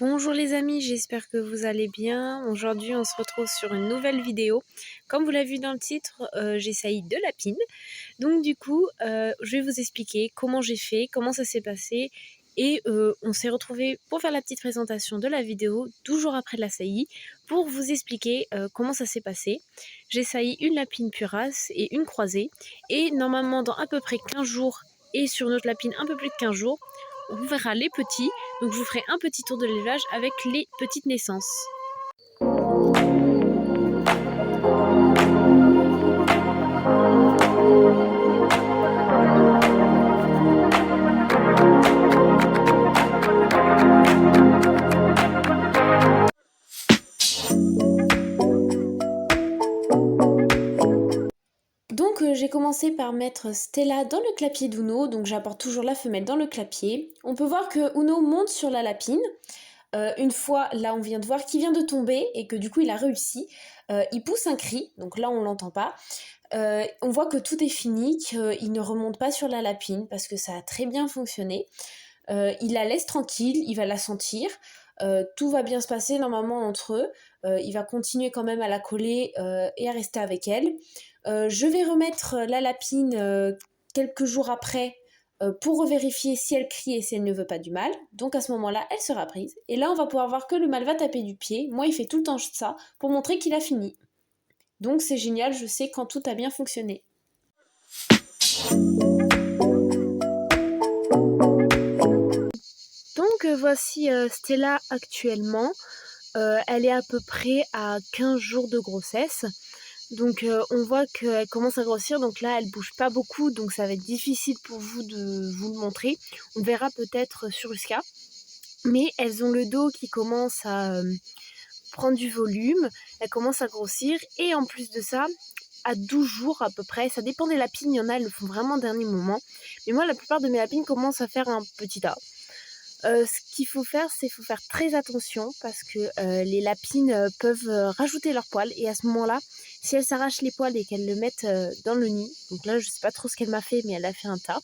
Bonjour les amis, j'espère que vous allez bien. Aujourd'hui on se retrouve sur une nouvelle vidéo. Comme vous l'avez vu dans le titre, j'essaye de lapine. Donc du coup, je vais vous expliquer comment j'ai fait, comment ça s'est passé. Et on s'est retrouvé pour faire la petite présentation de la vidéo 12 jours après la saillie pour vous expliquer comment ça s'est passé. J'ai sailli une lapine purasse et une croisée. Et normalement dans à peu près 15 jours et sur notre lapine un peu plus de 15 jours, on verra les petits. Donc je vous ferai un petit tour de l'élevage avec les petites naissances. Donc j'ai commencé par mettre Stella dans le clapier d'Uno, donc j'apporte toujours la femelle dans le clapier. On peut voir que Uno monte sur la lapine. Une fois, là on vient de voir qu'il vient de tomber et que du coup il a réussi. Il pousse un cri, donc là on l'entend pas. On voit que tout est fini, qu'il ne remonte pas sur la lapine parce que ça a très bien fonctionné. Il la laisse tranquille, il va la sentir. Tout va bien se passer normalement entre eux. Il va continuer quand même à la coller et à rester avec elle. Je vais remettre la lapine quelques jours après pour vérifier si elle crie et si elle ne veut pas du mal. Donc à ce moment-là, elle sera prise. Et là, on va pouvoir voir que le mâle va taper du pied. Moi, il fait tout le temps ça pour montrer qu'il a fini. Donc c'est génial, je sais quand tout a bien fonctionné. Donc voici Stella actuellement. Elle est à peu près à 15 jours de grossesse. Donc on voit qu'elle commence à grossir, donc là elle bouge pas beaucoup, donc ça va être difficile pour vous de vous le montrer. On verra peut-être sur Uska. Mais elles ont le dos qui commence à prendre du volume, elles commencent à grossir, et en plus de ça, à 12 jours à peu près, ça dépend des lapines, il y en a, elles le font vraiment au dernier moment. Mais moi la plupart de mes lapines commencent à faire un petit tas. Ce qu'il faut faire, c'est qu'il faut faire très attention parce que les lapines peuvent rajouter leurs poils, et à ce moment-là, si elles s'arrachent les poils et qu'elles le mettent dans le nid, donc là je sais pas trop ce qu'elle m'a fait, mais elle a fait un tas.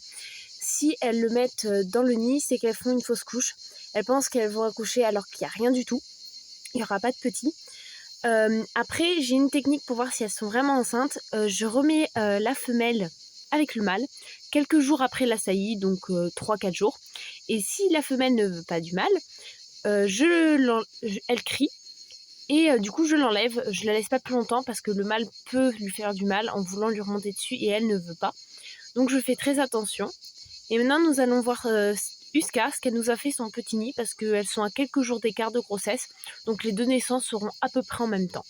Si elles le mettent dans le nid, c'est qu'elles font une fausse couche. Elles pensent qu'elles vont accoucher alors qu'il n'y a rien du tout. Il n'y aura pas de petits. Après, j'ai une technique pour voir si elles sont vraiment enceintes. Je remets la femelle avec le mâle quelques jours après la saillie, donc 3-4 jours. Et si la femelle ne veut pas du mâle, elle crie. Et du coup, je l'enlève. Je la laisse pas plus longtemps parce que le mâle peut lui faire du mal en voulant lui remonter dessus et elle ne veut pas. Donc je fais très attention. Et maintenant, nous allons voir Uska, ce qu'elle nous a fait son petit nid, parce qu'elles sont à quelques jours d'écart de grossesse. Donc les deux naissances seront à peu près en même temps.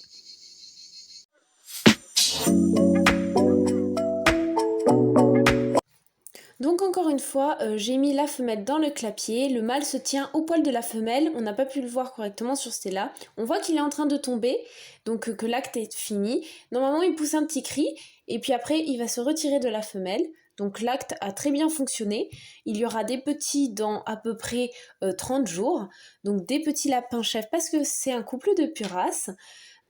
Donc encore une fois, j'ai mis la femelle dans le clapier, le mâle se tient au poil de la femelle, on n'a pas pu le voir correctement sur Stella. On voit qu'il est en train de tomber, donc que l'acte est fini. Normalement il pousse un petit cri, et puis après il va se retirer de la femelle. Donc l'acte a très bien fonctionné. Il y aura des petits dans à peu près 30 jours, donc des petits lapins chefs parce que c'est un couple de puraces.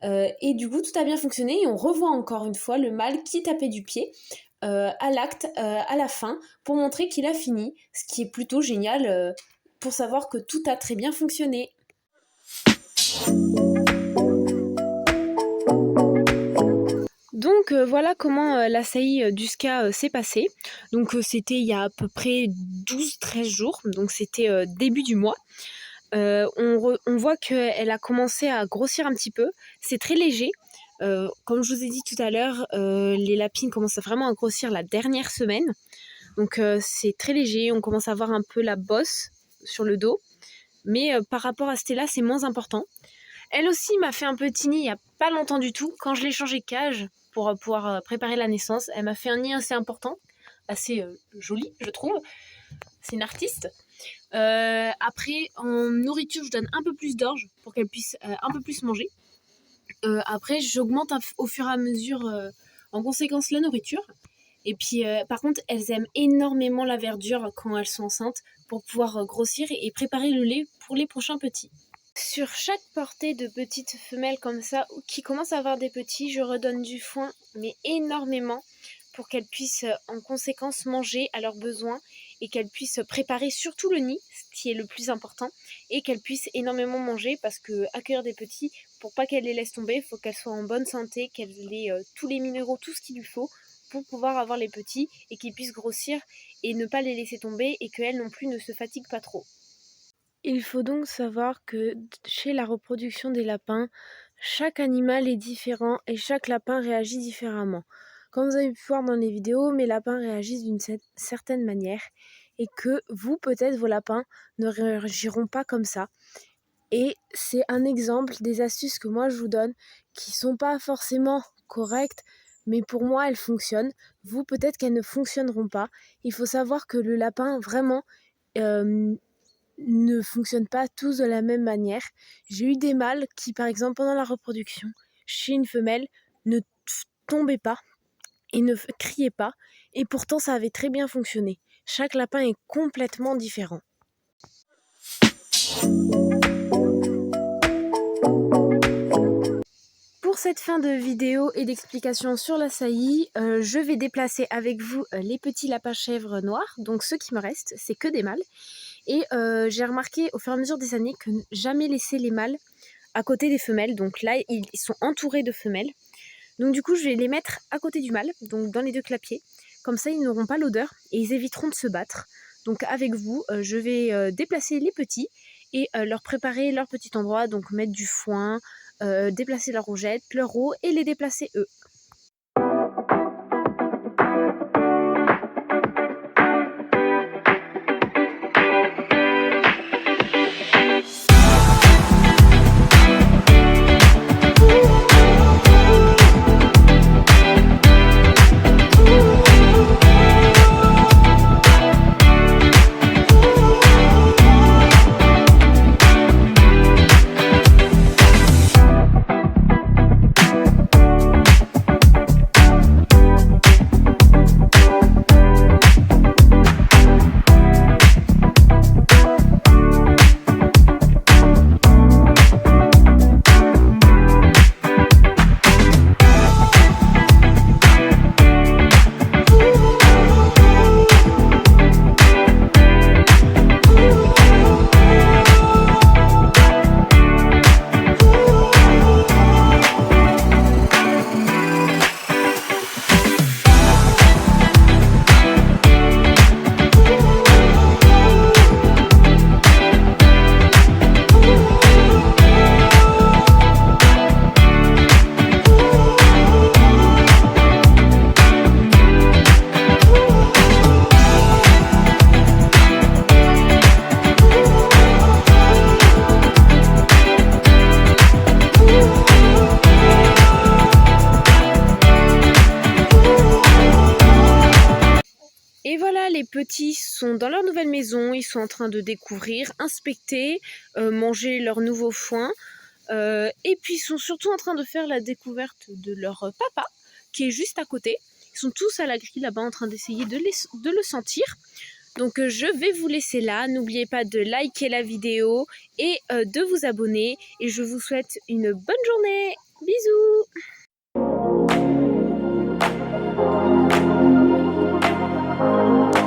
Et du coup tout a bien fonctionné et on revoit encore une fois le mâle qui tapait du pied à l'acte, à la fin, pour montrer qu'il a fini, ce qui est plutôt génial pour savoir que tout a très bien fonctionné. Donc voilà comment la saillie d'Uska s'est passée. Donc c'était il y a à peu près 12-13 jours, donc c'était début du mois. On voit qu'elle a commencé à grossir un petit peu, c'est très léger. Comme je vous ai dit tout à l'heure, les lapines commencent vraiment à grossir la dernière semaine. Donc c'est très léger, on commence à voir un peu la bosse sur le dos. Mais par rapport à Stella, c'est moins important. Elle aussi m'a fait un petit nid il n'y a pas longtemps du tout. Quand je l'ai changé de cage pour pouvoir préparer la naissance, elle m'a fait un nid assez important, assez joli je trouve. C'est une artiste. Après, en nourriture, je donne un peu plus d'orge pour qu'elle puisse un peu plus manger. Après, j'augmente au fur et à mesure en conséquence la nourriture. Et puis, par contre, elles aiment énormément la verdure quand elles sont enceintes pour pouvoir grossir et préparer le lait pour les prochains petits. Sur chaque portée de petites femelles comme ça, qui commencent à avoir des petits, je redonne du foin, mais énormément, pour qu'elles puissent en conséquence manger à leurs besoins et qu'elles puissent préparer surtout le nid, ce qui est le plus important, et qu'elles puissent énormément manger parce que accueillir des petits, pour pas qu'elles les laissent tomber, il faut qu'elles soient en bonne santé, qu'elles aient tous les minéraux, tout ce qu'il lui faut pour pouvoir avoir les petits et qu'ils puissent grossir et ne pas les laisser tomber et qu'elles non plus ne se fatiguent pas trop. Il faut donc savoir que chez la reproduction des lapins, chaque animal est différent et chaque lapin réagit différemment. Comme vous avez pu voir dans les vidéos, mes lapins réagissent d'une certaine manière et que vous, peut-être, vos lapins ne réagiront pas comme ça. Et c'est un exemple des astuces que moi je vous donne qui sont pas forcément correctes, mais pour moi elles fonctionnent. Vous, peut-être qu'elles ne fonctionneront pas. Il faut savoir que le lapin, vraiment, ne fonctionnent pas tous de la même manière. J'ai eu des mâles qui, par exemple, pendant la reproduction, chez une femelle, ne tombaient pas et ne criaient pas, et pourtant ça avait très bien fonctionné. Chaque lapin est complètement différent. Pour cette fin de vidéo et d'explication sur la saillie, je vais déplacer avec vous les petits lapins chèvres noirs, donc ceux qui me restent, c'est que des mâles. Et j'ai remarqué au fur et à mesure des années que jamais laisser les mâles à côté des femelles. Donc là, ils sont entourés de femelles. Donc du coup, je vais les mettre à côté du mâle, donc dans les deux clapiers. Comme ça, ils n'auront pas l'odeur et ils éviteront de se battre. Donc avec vous, je vais déplacer les petits et leur préparer leur petit endroit. Donc mettre du foin, déplacer leur rougette, leur eau et les déplacer eux. Et voilà, les petits sont dans leur nouvelle maison, ils sont en train de découvrir, inspecter, manger leur nouveau foin. Et puis ils sont surtout en train de faire la découverte de leur papa, qui est juste à côté. Ils sont tous à la grille là-bas en train d'essayer de le sentir. Donc je vais vous laisser là. N'oubliez pas de liker la vidéo et de vous abonner. Et je vous souhaite une bonne journée. Bisous!